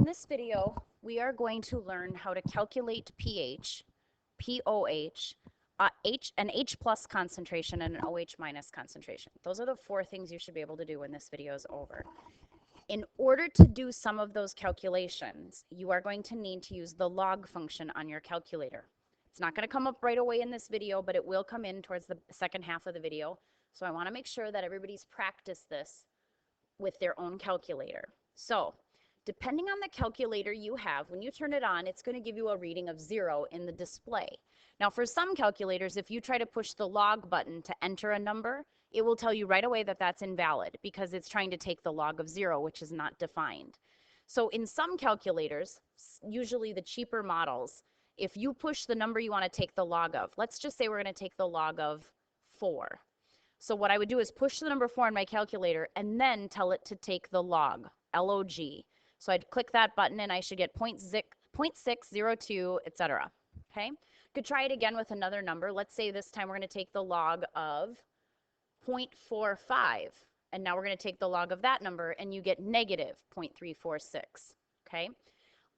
In this video, we are going to learn how to calculate pH, pOH, an H plus concentration, and an OH minus concentration. Those are the four things you should be able to do when this video is over. In order to do some of those calculations, you are going to need to use the log function on your calculator. It's not going to come up right away in this video, but it will come in towards the second half of the video. So I want to make sure that everybody's practiced this with their own calculator. So depending on the calculator you have, when you turn it on, it's going to give you a reading of 0 in the display. Now, for some calculators, if you try to push the log button to enter a number, it will tell you right away that that's invalid because it's trying to take the log of 0, which is not defined. So in some calculators, usually the cheaper models, if you push the number you want to take the log of, let's just say we're going to take the log of 4. So what I would do is push the number 4 in my calculator and then tell it to take the log, L-O-G. So I'd click that button and I should get 0.602, etc. Okay? Could try it again with another number. Let's say this time we're going to take the log of 0.45. And now we're going to take the log of that number and you get negative 0.346. Okay?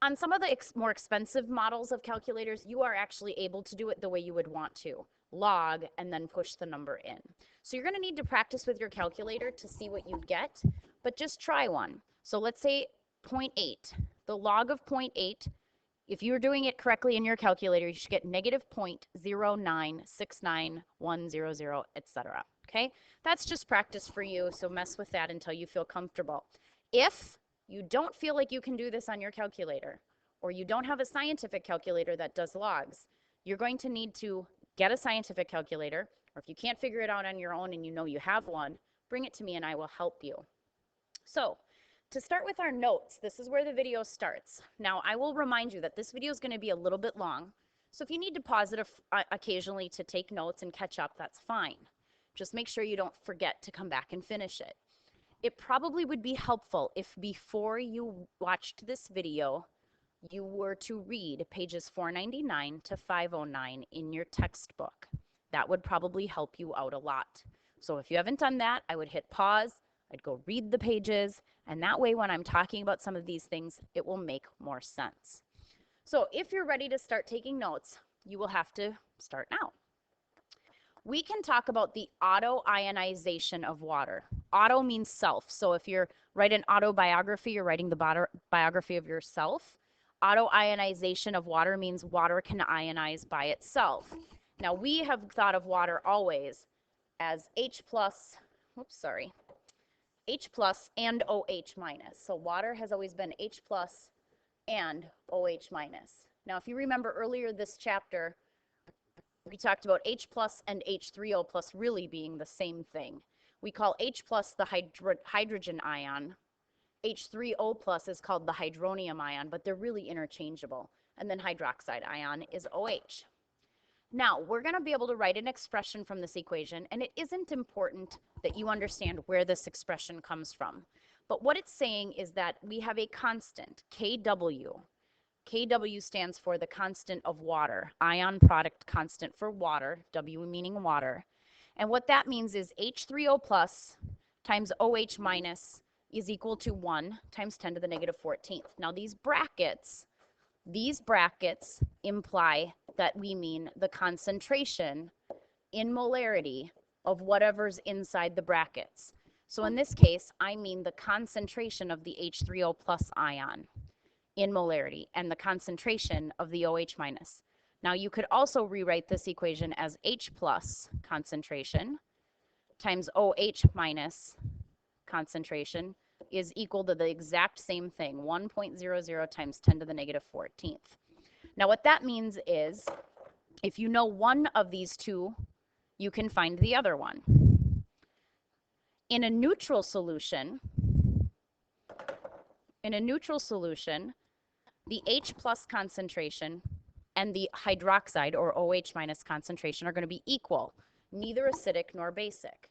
On some of the more expensive models of calculators, you are actually able to do it the way you would want to. Log and then push the number in. So you're going to need to practice with your calculator to see what you get, but just try one. So let's say 0.8. The log of 0.8, if you're doing it correctly in your calculator, you should get negative 0.0969100, etc. Okay? That's just practice for you, so mess with that until you feel comfortable. If you don't feel like you can do this on your calculator, or you don't have a scientific calculator that does logs, you're going to need to get a scientific calculator, or if you can't figure it out on your own and you know you have one, bring it to me and I will help you. So, to start with our notes, this is where the video starts. Now, I will remind you that this video is going to be a little bit long, so if you need to pause it occasionally to take notes and catch up, that's fine. Just make sure you don't forget to come back and finish it. It probably would be helpful if before you watched this video, you were to read pages 499 to 509 in your textbook. That would probably help you out a lot. So if you haven't done that, I would hit pause, I'd go read the pages, and that way when I'm talking about some of these things, it will make more sense. So if you're ready to start taking notes, you will have to start now. We can talk about the auto-ionization of water. Auto means self. So if you're writing an autobiography, you're writing the biography of yourself. Auto-ionization of water means water can ionize by itself. Now, we have thought of water always as H plus and OH minus. So water has always been H plus and OH minus. Now, if you remember earlier this chapter, we talked about H plus and H3O plus really being the same thing. We call H plus the hydrogen ion. H3O plus is called the hydronium ion, but they're really interchangeable. And then hydroxide ion is OH. Now, we're going to be able to write an expression from this equation, and it isn't important that you understand where this expression comes from. But what it's saying is that we have a constant, Kw. Kw stands for the constant of water, ion product constant for water, W meaning water. And what that means is H3O plus times OH minus is equal to 1 times 10 to the negative 14th. Now these brackets imply that we mean the concentration in molarity of whatever's inside the brackets. So in this case, I mean the concentration of the H3O plus ion in molarity and the concentration of the OH minus. Now you could also rewrite this equation as H plus concentration times OH minus concentration is equal to the exact same thing, 1.00 times 10 to the negative 14th. Now what that means is if you know one of these two, you can find the other one. In a neutral solution, the H plus concentration and the hydroxide or OH minus concentration are going to be equal, neither acidic nor basic.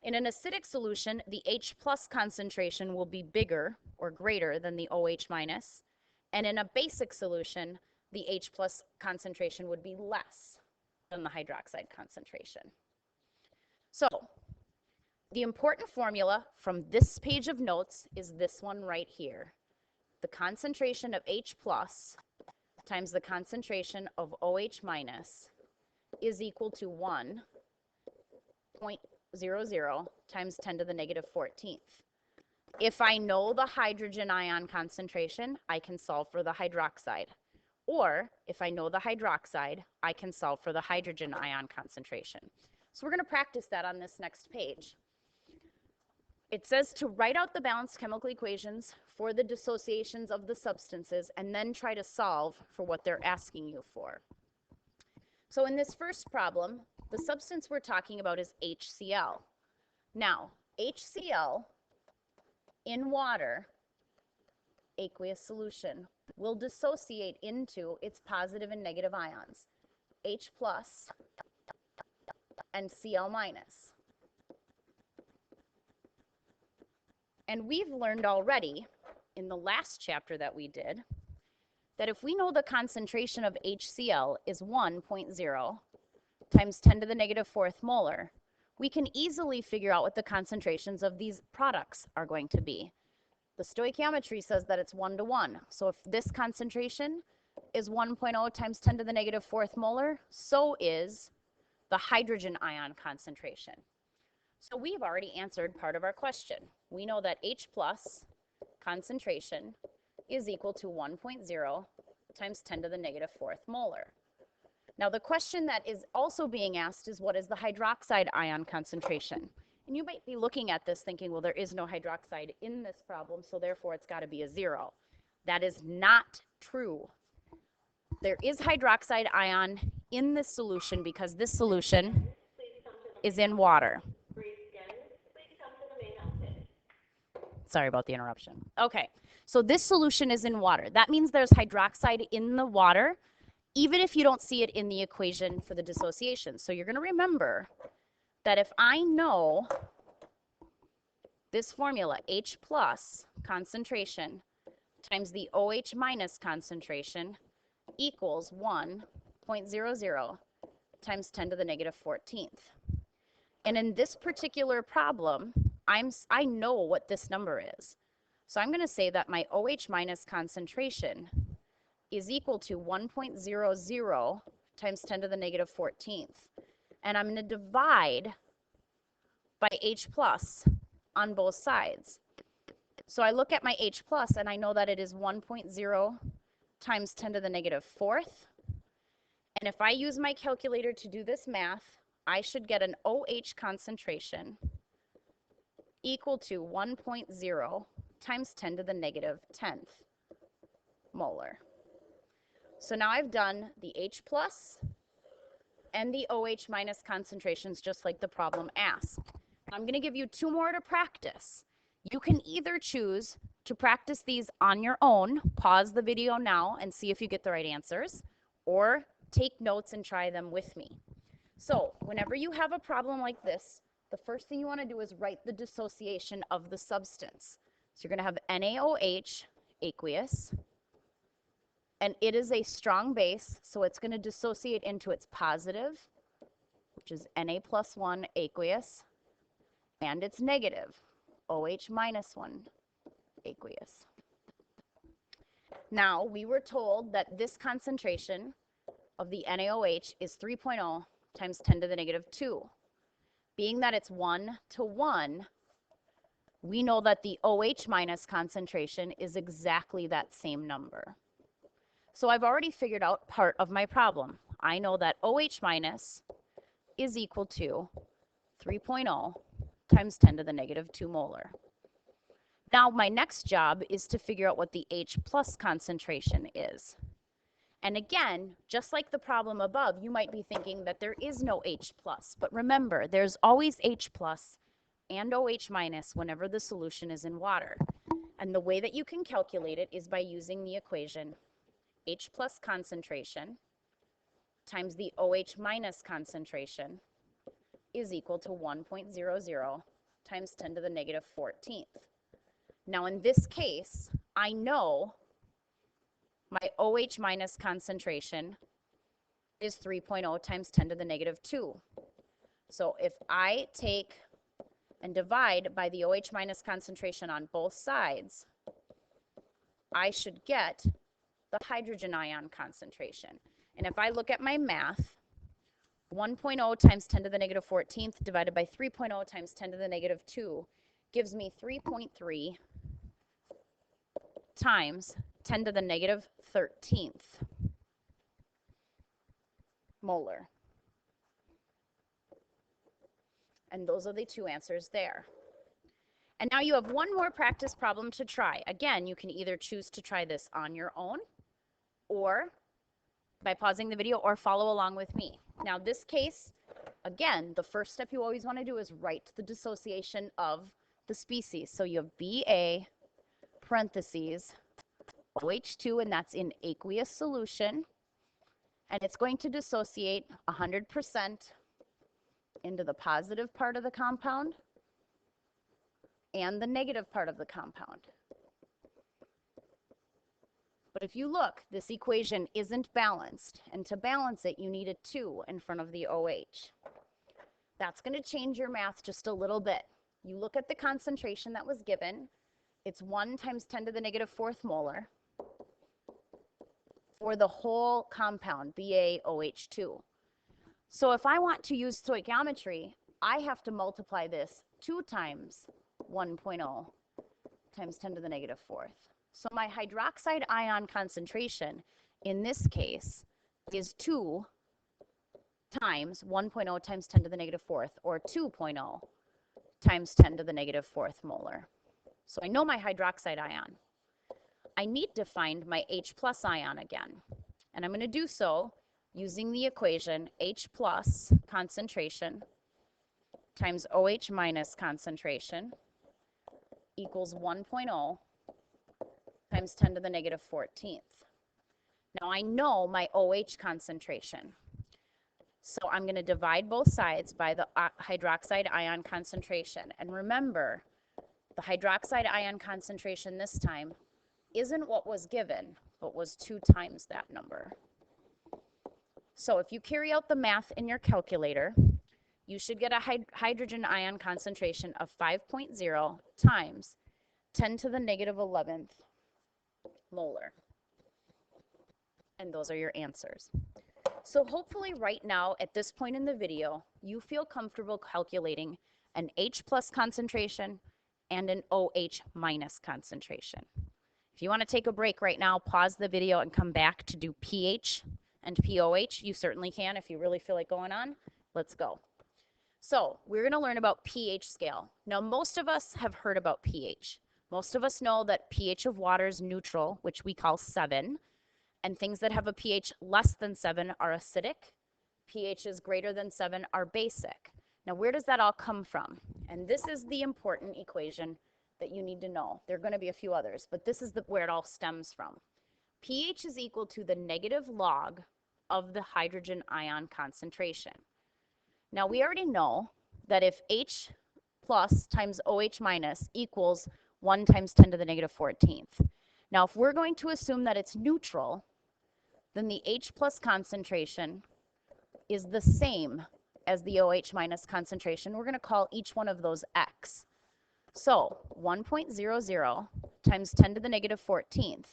In an acidic solution, the H plus concentration will be bigger or greater than the OH minus, and in a basic solution, the H plus concentration would be less than the hydroxide concentration. So the important formula from this page of notes is this one right here. the concentration of H plus times the concentration of OH minus is equal to 1.00 times 10 to the negative 14th. If I know the hydrogen ion concentration, I can solve for the hydroxide. Or if I know the hydroxide, I can solve for the hydrogen ion concentration. So we're going to practice that on this next page. It says to write out the balanced chemical equations for the dissociations of the substances and then try to solve for what they're asking you for. So in this first problem, the substance we're talking about is HCl. Now, HCl in water, aqueous solution, will dissociate into its positive and negative ions, H plus and Cl minus. And we've learned already in the last chapter that we did that if we know the concentration of HCl is 1.0 times 10 to the negative 4th molar, we can easily figure out what the concentrations of these products are going to be. The stoichiometry says that it's 1 to 1. So if this concentration is 1.0 times 10 to the negative 4th molar, so is the hydrogen ion concentration. So we've already answered part of our question. We know that H plus concentration is equal to 1.0 times 10 to the negative 4th molar. Now the question that is also being asked is what is the hydroxide ion concentration? And you might be looking at this thinking, well, there is no hydroxide in this problem, so therefore it's got to be a 0. That is not true. There is hydroxide ion in this solution because this solution is in water. Sorry about the interruption. Okay, so this solution is in water. That means there's hydroxide in the water, even if you don't see it in the equation for the dissociation. So you're going to remember that if I know this formula, H plus concentration times the OH minus concentration equals 1.00 times 10 to the negative 14th. And in this particular problem, I know what this number is. So I'm going to say that my OH minus concentration is equal to 1.00 times 10 to the negative 14th. And I'm going to divide by H plus on both sides. So I look at my H plus and I know that it is 1.0 times 10 to the negative 4th. And if I use my calculator to do this math, I should get an OH concentration equal to 1.0 times 10 to the negative 10th molar. So now I've done the H plus and the OH minus concentrations just like the problem asked. I'm going to give you 2 more to practice. You can either choose to practice these on your own, pause the video now and see if you get the right answers, or take notes and try them with me. So whenever you have a problem like this, the first thing you want to do is write the dissociation of the substance. So you're going to have NaOH, aqueous, and it is a strong base, so it's going to dissociate into its positive, which is Na plus 1, aqueous, and its negative, OH minus 1, aqueous. Now, we were told that this concentration of the NaOH is 3.0 times 10 to the negative 2. Being that it's 1 to 1, we know that the OH minus concentration is exactly that same number. So I've already figured out part of my problem. I know that OH minus is equal to 3.0 times 10 to the negative 2 molar. Now my next job is to figure out what the H plus concentration is. And again, just like the problem above, you might be thinking that there is no H plus, but remember, there's always H plus and OH minus whenever the solution is in water. And the way that you can calculate it is by using the equation H plus concentration times the OH minus concentration is equal to 1.00 times 10 to the negative 14th. Now in this case, I know my OH minus concentration is 3.0 times 10 to the negative 2. So if I take and divide by the OH minus concentration on both sides, I should get the hydrogen ion concentration. And if I look at my math, 1.0 times 10 to the negative 14th divided by 3.0 times 10 to the negative 2 gives me 3.3 times 10 to the negative 13th molar. And those are the two answers there. And now you have one more practice problem to try. Again, you can either choose to try this on your own or by pausing the video or follow along with me. Now this case, again, the first step you always want to do is write the dissociation of the species. So you have Ba parentheses OH2, and that's in aqueous solution. And it's going to dissociate 100% into the positive part of the compound and the negative part of the compound. But if you look, this equation isn't balanced, and to balance it, you need a 2 in front of the OH. That's going to change your math just a little bit. You look at the concentration that was given. It's 1 times 10 to the negative 4th molar for the whole compound, BaOH2. So if I want to use stoichiometry, I have to multiply this 2 times 1.0 times 10 to the negative 4th. So my hydroxide ion concentration in this case is 2 times 1.0 times 10 to the negative 4th, or 2.0 times 10 to the negative 4th molar. So I know my hydroxide ion. I need to find my H plus ion again. And I'm going to do so using the equation H plus concentration times OH minus concentration equals 1.0 times 10 to the negative 14th. Now I know my OH concentration. So I'm going to divide both sides by the hydroxide ion concentration. And remember, the hydroxide ion concentration this time isn't what was given, but was 2 times that number. So if you carry out the math in your calculator, you should get a hydrogen ion concentration of 5.0 times 10 to the negative 11th molar. And those are your answers. So hopefully right now, at this point in the video, you feel comfortable calculating an H plus concentration and an OH minus concentration. If you want to take a break right now, pause the video and come back to do pH and pOH. You certainly can if you really feel like going on. Let's go. So we're going to learn about pH scale. Now, most of us have heard about pH. Most of us know that pH of water is neutral, which we call 7, and things that have a pH less than 7 are acidic. pHs greater than 7 are basic. Now, where does that all come from? And this is the important equation that you need to know. There are going to be a few others, but this is where it all stems from. pH is equal to the negative log of the hydrogen ion concentration. Now, we already know that if H plus times OH minus equals 1 times 10 to the negative 14th. Now, if we're going to assume that it's neutral, then the H plus concentration is the same as the OH minus concentration. We're going to call each one of those X. So 1.00 times 10 to the negative 14th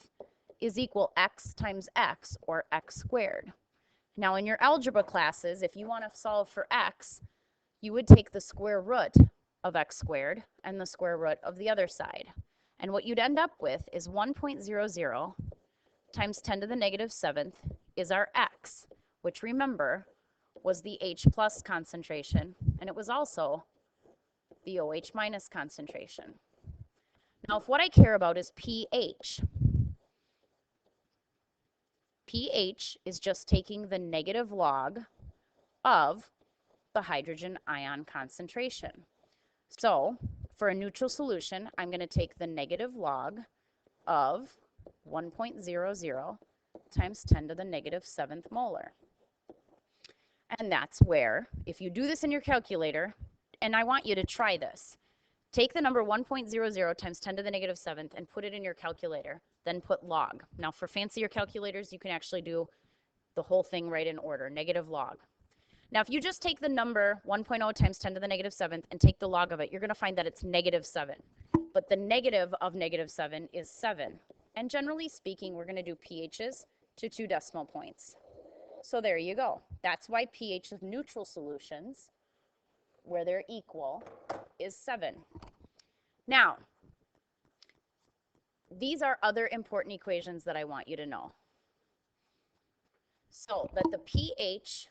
is equal X times X, or X squared. Now, in your algebra classes, if you want to solve for X, you would take the square root of X squared and the square root of the other side. And what you'd end up with is 1.00 times 10 to the negative 7th is our X, which, remember, was the H plus concentration, and it was also the OH minus concentration. Now, if what I care about is pH, pH is just taking the negative log of the hydrogen ion concentration. So for a neutral solution, I'm going to take the negative log of 1.00 times 10 to the negative 7th molar. And that's where, if you do this in your calculator, and I want you to try this, take the number 1.00 times 10 to the negative 7th and put it in your calculator, then put log. Now, for fancier calculators, you can actually do the whole thing right in order, negative log. Now, if you just take the number 1.0 times 10 to the negative 7th and take the log of it, you're going to find that it's negative 7. But the negative of negative 7 is 7. And generally speaking, we're going to do pHs to 2 decimal points. So there you go. That's why pH of neutral solutions, where they're equal, is 7. Now, these are other important equations that I want you to know. So that the pH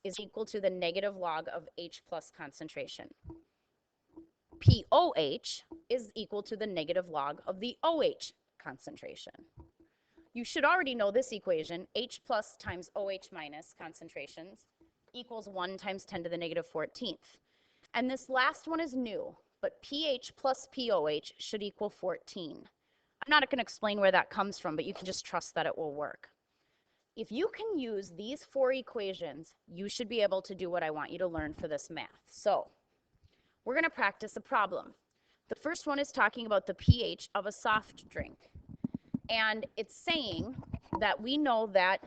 is equal to the negative log of H plus concentration. pOH is equal to the negative log of the OH concentration. You should already know this equation, H plus times OH minus concentrations equals 1 times 10 to the negative 14th. And this last one is new, but pH plus pOH should equal 14. I'm not going to explain where that comes from, but you can just trust that it will work. If you can use these 4 equations, you should be able to do what I want you to learn for this math. So we're going to practice a problem. The first one is talking about the pH of a soft drink. And it's saying that we know that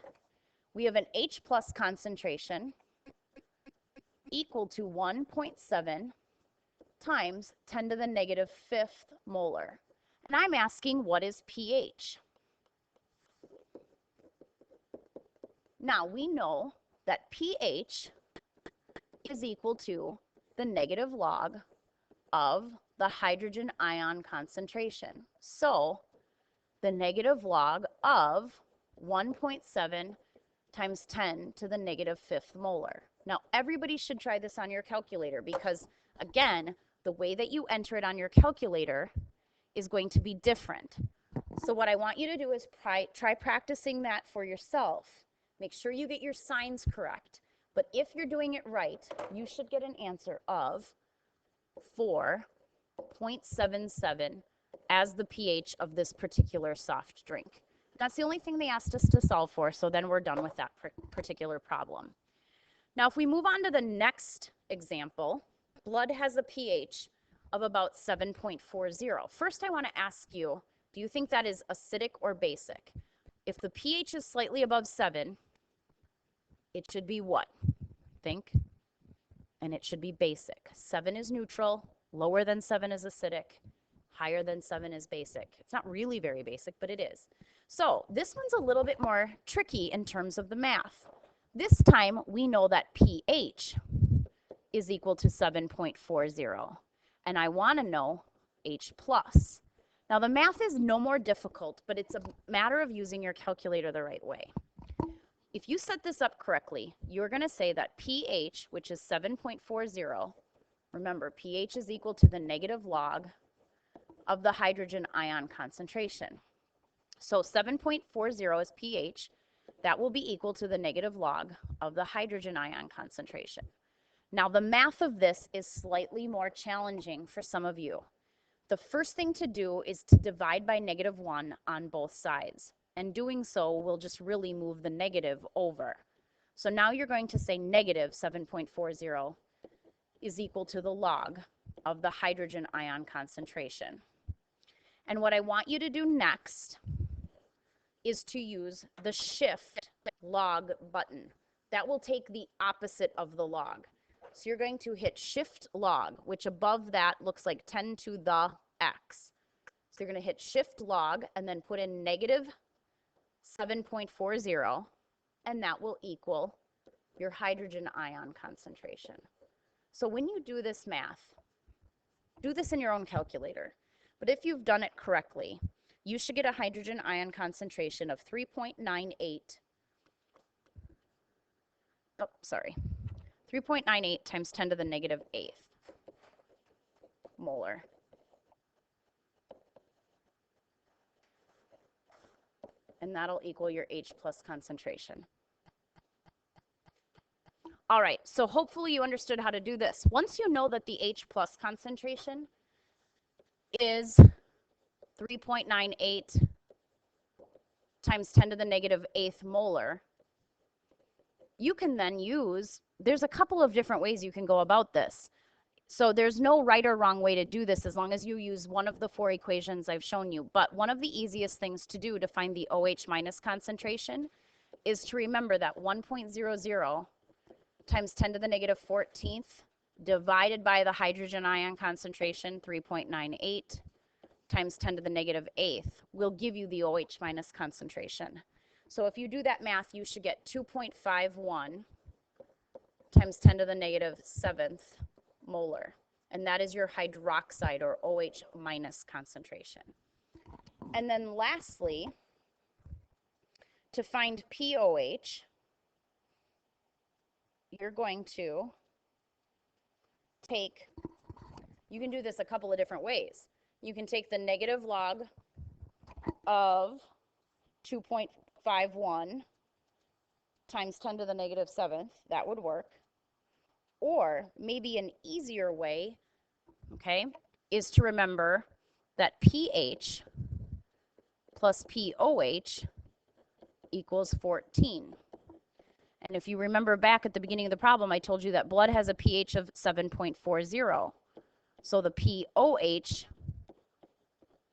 we have an H plus concentration equal to 1.7 times 10 to the negative 5th molar. And I'm asking, what is pH? Now, we know that pH is equal to the negative log of the hydrogen ion concentration. So, the negative log of 1.7 times 10 to the negative 5th molar. Now, everybody should try this on your calculator because, again, the way that you enter it on your calculator is going to be different. So what I want you to do is try practicing that for yourself. Make sure you get your signs correct. But if you're doing it right, you should get an answer of 4.77 as the pH of this particular soft drink. That's the only thing they asked us to solve for, so then we're done with that particular problem. Now, if we move on to the next example, blood has a pH of about 7.40. First, I want to ask you, do you think that is acidic or basic? If the pH is slightly above 7, it should be what? Think. And it should be basic. 7 is neutral, lower than 7 is acidic, higher than 7 is basic. It's not really very basic, but it is. So this one's a little bit more tricky in terms of the math. This time, we know that pH is equal to 7.40. And I want to know H plus. Now, the math is no more difficult, but it's a matter of using your calculator the right way. If you set this up correctly, you're going to say that pH, which is 7.40, remember, pH is equal to the negative log of the hydrogen ion concentration. So 7.40 is pH. That will be equal to the negative log of the hydrogen ion concentration. Now, the math of this is slightly more challenging for some of you. The first thing to do is to divide by -1 on both sides. And doing so will just really move the negative over. So now you're going to say negative 7.40 is equal to the log of the hydrogen ion concentration. And what I want you to do next is to use the shift log button. That will take the opposite of the log. So you're going to hit shift log, which above that looks like 10 to the x. So you're going to hit shift log and then put in negative 7.40, and that will equal your hydrogen ion concentration. So when you do this math, do this in your own calculator. But if you've done it correctly, you should get a hydrogen ion concentration of 3.98 times 10 to the negative 8th molar. And that'll equal your H plus concentration. All right, so hopefully you understood how to do this. Once you know that the H plus concentration is 3.98 times 10 to the negative 8th molar, you can then use, there's a couple of different ways you can go about this. So there's no right or wrong way to do this as long as you use one of the 4 equations I've shown you. But one of the easiest things to do to find the OH minus concentration is to remember that 1.00 times 10 to the negative 14th divided by the hydrogen ion concentration, 3.98, times 10 to the negative 8th will give you the OH minus concentration. So if you do that math, you should get 2.51 times 10 to the negative 7th molar. And that is your hydroxide or OH minus concentration. And then lastly, to find pOH, you're going to take, you can do this a couple of different ways. You can take the negative log of 2.51 times 10 to the negative 7th. That would work. Or maybe an easier way, okay, is to remember that pH plus pOH equals 14. And if you remember back at the beginning of the problem, I told you that blood has a pH of 7.40. So the pOH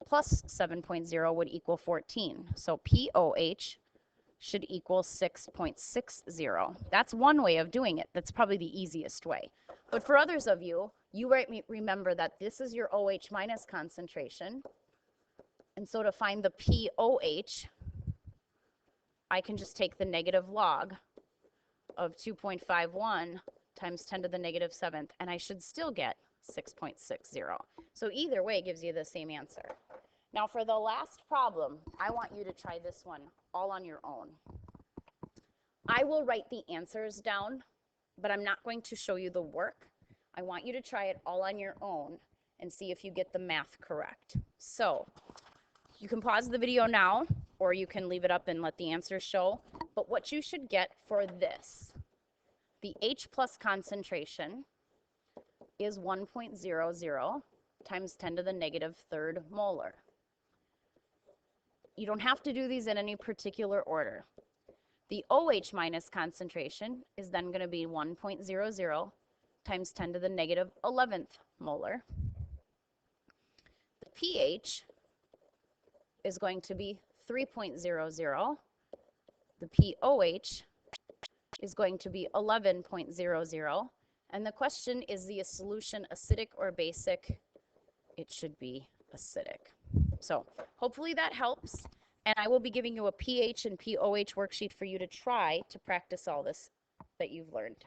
plus 7.0 would equal 14. So pOH should equal 6.60. That's one way of doing it. That's probably the easiest way. But for others of you, you might remember that this is your OH minus concentration. And so to find the pOH, I can just take the negative log of 2.51 times 10 to the negative 7th, and I should still get 6.60. So either way gives you the same answer. Now for the last problem, I want you to try this one all on your own. I will write the answers down, but I'm not going to show you the work. I want you to try it all on your own and see if you get the math correct. So you can pause the video now, or you can leave it up and let the answers show. But what you should get for this, the H plus concentration is 1.00 times 10 to the negative 3rd molar. You don't have to do these in any particular order. The OH minus concentration is then going to be 1.00 times 10 to the negative 11th molar. The pH is going to be 3.00. The pOH is going to be 11.00. And the question is the solution acidic or basic? It should be acidic. So hopefully that helps. And I will be giving you a pH and pOH worksheet for you to try to practice all this that you've learned.